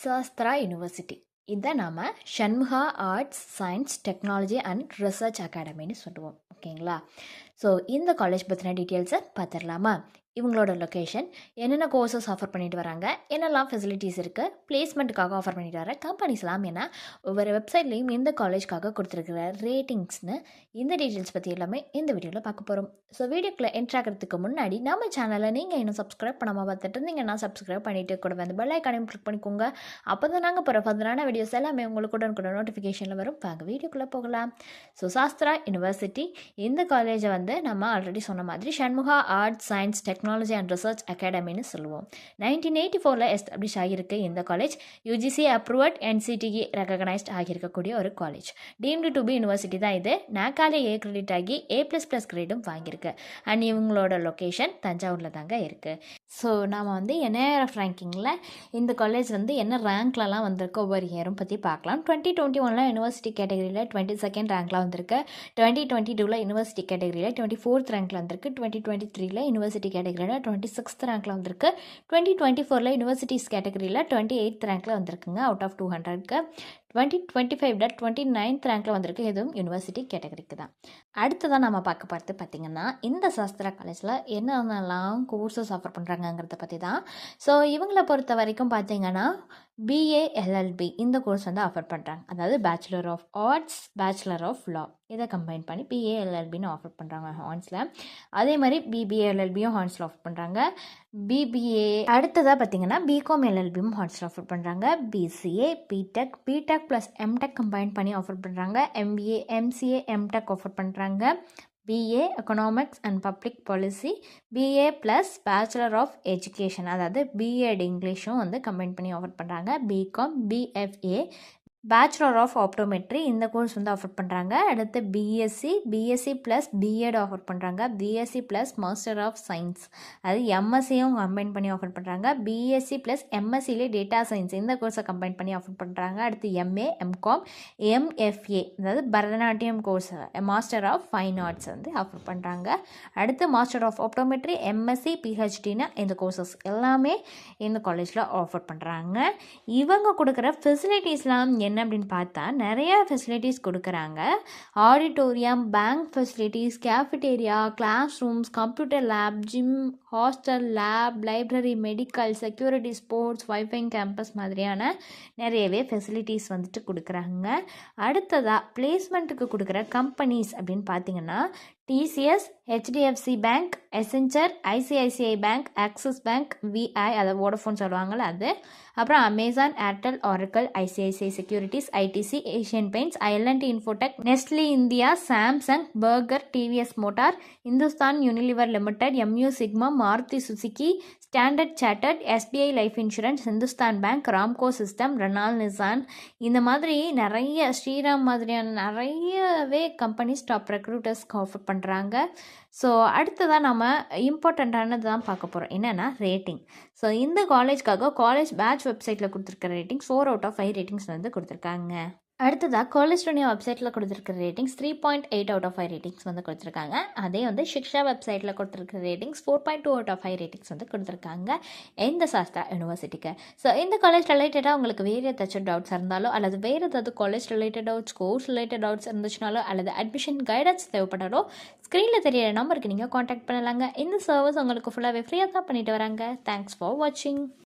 Sastra university இதை நாம் Shanmugha arts science technology and research அகாடமின்னு சொல்லுவோம். ஓகேங்களா? ஸோ இந்த காலேஜ் பற்றின டீட்டெயில்ஸை பார்த்துடலாமா? இவங்களோட லொக்கேஷன், என்னென்ன கோர்சஸ் ஆஃபர் பண்ணிட்டு வராங்க, என்னெல்லாம் ஃபெசிலிட்டிஸ் இருக்குது, பிளேஸ்மெண்ட்டுக்காக ஆஃபர் பண்ணிட்டு வர கம்பெனிஸ்லாம் என்ன, ஒவ்வொரு வெப்சைட்லேயும் இந்த காலேஜ்க்காக கொடுத்துருக்கிற ரேட்டிங்ஸ்னு இந்த டீட்டெயில்ஸ் பற்றி எல்லாமே இந்த வீடியோவில் பார்க்க போகிறோம். ஸோ வீடியோக்குள்ளே என்ட்ரு ஆகிறதுக்கு முன்னாடி நம்ம சேனலை நீங்கள் இன்னும் சப்ஸ்கிரைப் பண்ணாமல் பார்த்துட்டு இருந்தீங்கன்னா சப்ஸ்கிரைப் பண்ணிவிட்டு கூட வந்து பெல் ஐக்கானையும் கிளிக் பண்ணிக்கோங்க. அப்போ தான் நாங்கள் போகிற ஃபர்தரான வீடியோஸ் எல்லாமே உங்களுக்கு கூட நோட்டிஃபிகேஷனில் வரும். வாங்க வீடியோக்குள்ளே போகலாம். ஸோ சாஸ்திரா யூனிவர்சிட்டி இந்த காலேஜை வந்து நம்ம ஆல்ரெடி சொன்ன மாதிரி Shanmugha arts science technology and research அகாடமின்னு சொல்லுவோம். 1984 எஸ்டாப்ளிஷ் ஆகியிருக்கு இந்த college. UGC approved, NCTE recognised ஆகியிருக்கக்கூடிய ஒரு college. Deemed to be university தான் இது. நாக்காலே ஏ கிரெடிட் ஆகி A++ கிரேடும் வாங்கியிருக்கு. அண்ட் இவங்களோட லொக்கேஷன் தஞ்சாவூரில் தாங்க இருக்குது. ஸோ நாம் வந்து NIRF ரேங்கிங்கில் இந்த காலேஜ் வந்து என்ன ரேங்க்லலாம் வந்திருக்கு ஒவ்வொரு இயரும் பற்றி பார்க்கலாம். 2021 யூனிவர்சிட்டி கேட்டகரியில் 22nd ரேங்க்லாம் வந்திருக்கு. 2022 யூனிவர்சிட்டி கேட்டகரியில் 24th ரேங்க்ல வந்திருக்கு. 2023 யூனிவர்சிட்டி கேட்டகரியில் 26th ரேங்க்ல வந்திருக்கு. 2024 யூனிவர்சிட்டிஸ் கேட்டகரியில் 28th ரேங்க்ல வந்திருக்குங்க அவுட் ஆஃப் 200க்கு. 2025 29th ரேங்க்ல வந்திருக்கு. இதுவும் யூனிவர்சிட்டி கேட்டகரிக்கு தான். அடுத்ததான் நம்ம பார்க்க பார்த்து பார்த்திங்கன்னா இந்த சாஸ்திரா காலேஜில் என்னென்னலாம் கோர்சஸ் ஆஃபர் பண்ணுறாங்கங்கிறத பற்றி தான். ஸோ இவங்களை பொறுத்த வரைக்கும் பார்த்திங்கன்னா BA LLB இந்த கோர்ஸ் வந்து ஆஃபர் பண்ணுறாங்க. அதாவது bachelor of arts, bachelor of law இதை கம்பைன் பண்ணி BA LLBன்னு ஆஃபர் பண்ணுறாங்க ஹார்ன்ஸில். அதே மாதிரி BBA LLBயும் ஹார்ன்ஸில் ஆஃபர் பண்ணுறாங்க. BBA அடுத்ததாக பார்த்திங்கன்னா BCom LLBயும் ஹார்ன்ஸில் ஆஃபர் பண்ணுறாங்க. BCA BTech plus MTech combine பண்ணி ஆஃபர் பண்ணுறாங்க. MBA MCA MTech ஆஃபர் பண்ணுறாங்க. BA economics and public policy, BA plus bachelor of education அதாவது BEd இங்கிலீஷும் வந்து கம்பைன் பண்ணி ஆஃபர் பண்ணுறாங்க. BCom BFA bachelor of optometry இந்த கோர்ஸ் வந்து ஆஃபர் பண்ணுறாங்க. அடுத்து BSc ப்ளஸ் BEd ஆஃபர் பண்ணுறாங்க. BSc plus master of science அது MSCயும் கம்பைன் பண்ணி ஆஃபர் பண்ணுறாங்க. BSc ப்ளஸ் MSCலே டேட்டா சயின்ஸ் இந்த கோர்ஸை கம்பைன் பண்ணி ஆஃபர் பண்ணுறாங்க. அடுத்து MA MCom MFA அதாவது Bharatanatyam course master of fine arts வந்து ஆஃபர் பண்ணுறாங்க. அடுத்து மாஸ்டர் ஆஃப் ஆப்டோமெட்ரி MSc PhDன்னு இந்த கோர்சஸ் எல்லாமே இந்த காலேஜில் ஆஃபர் பண்ணுறாங்க. இவங்க கொடுக்குற ஃபெசிலிட்டிஸ்லாம் என்ன அப்படின்னு பார்த்தா நிறைய ஃபெசிலிட்டிஸ் கொடுக்குறாங்க. Auditorium, bank facilities, cafeteria, class rooms, computer lab, gym, hostel, lab, library, medical, security, sports, wifi campus மாதிரியான நிறையவே ஃபெசிலிட்டிஸ் வந்துட்டு கொடுக்குறாங்க. அடுத்ததாக பிளேஸ்மெண்ட்டுக்கு கொடுக்குற கம்பெனிஸ் அப்படின்னு பார்த்தீங்கன்னா TCS, HDFC bank, Accenture, ICICI bank, Axis bank, VI அதை வோடஃபோன் சொல்லுவாங்கள்ல அது, அப்புறம் Amazon, Airtel, Oracle, ICICI securities, ITC, Asian Paints, IL&T Infotech, Nestle India, Samsung, Berger, TVS motor, Hindustan Unilever limited, MU Sigma, Maruti Suzuki, Standard Chartered, SBI life insurance, Hindustan bank, Ramco system, Renault Nissan இந்த மாதிரி நிறைய ஸ்ரீராம் மாதிரியான நிறையவே companies top ரெக்ரூட்டர்ஸ்க்கு offer பண்ணுறாங்க. So அடுத்ததாக நம்ம இம்பார்ட்டண்ட்டானது தான் பார்க்க போகிறோம். என்னென்னா ரேட்டிங். ஸோ இந்த காலேஜ்க்காக காலேஜ் பேட்ச் வெப்சைட்டில் கொடுத்துருக்க ரேட்டிங்ஸ் 4 out of 5 ரேட்டிங்ஸ் வந்து கொடுத்துருக்காங்க. அடுத்ததாக காலேஜ் டுனியா வெப்சைட்டில் கொடுத்துருக்கிற ரேட்டிங்ஸ் 3.8 out of 5 ரேட்டிங்ஸ் வந்து கொடுத்துருக்காங்க. அதே வந்து சிக்ஷா வெப்சைட்டில் கொடுத்துருக்கிற ரேட்டிங்ஸ் 4.2 out of 5 ரேட்டிங்ஸ் வந்து கொடுத்துருக்காங்க இந்த சாஸ்திரா யூனிவர்சிட்டிக்கு. ஸோ இந்த காலேஜ் ரிலேட்டடாக உங்களுக்கு வேறு ஏதாச்சும் டவுட்ஸ் இருந்தாலோ அல்லது வேறு ஏதாவது college related doubts, course related doubts இருந்துச்சுனாலோ அல்லது அட்மிஷன் கைடன்ஸ் தேவைப்பட்டாலோ ஸ்க்ரீனில் தெரியிற நம்பருக்கு நீங்கள் காண்டாக்ட் பண்ணலாங்க. இந்த சர்வீஸ் உங்களுக்கு ஃபுல்லாகவே ஃப்ரீயாக தான் பண்ணிட்டு வராங்க. தேங்க்ஸ் ஃபார் வாட்சிங்.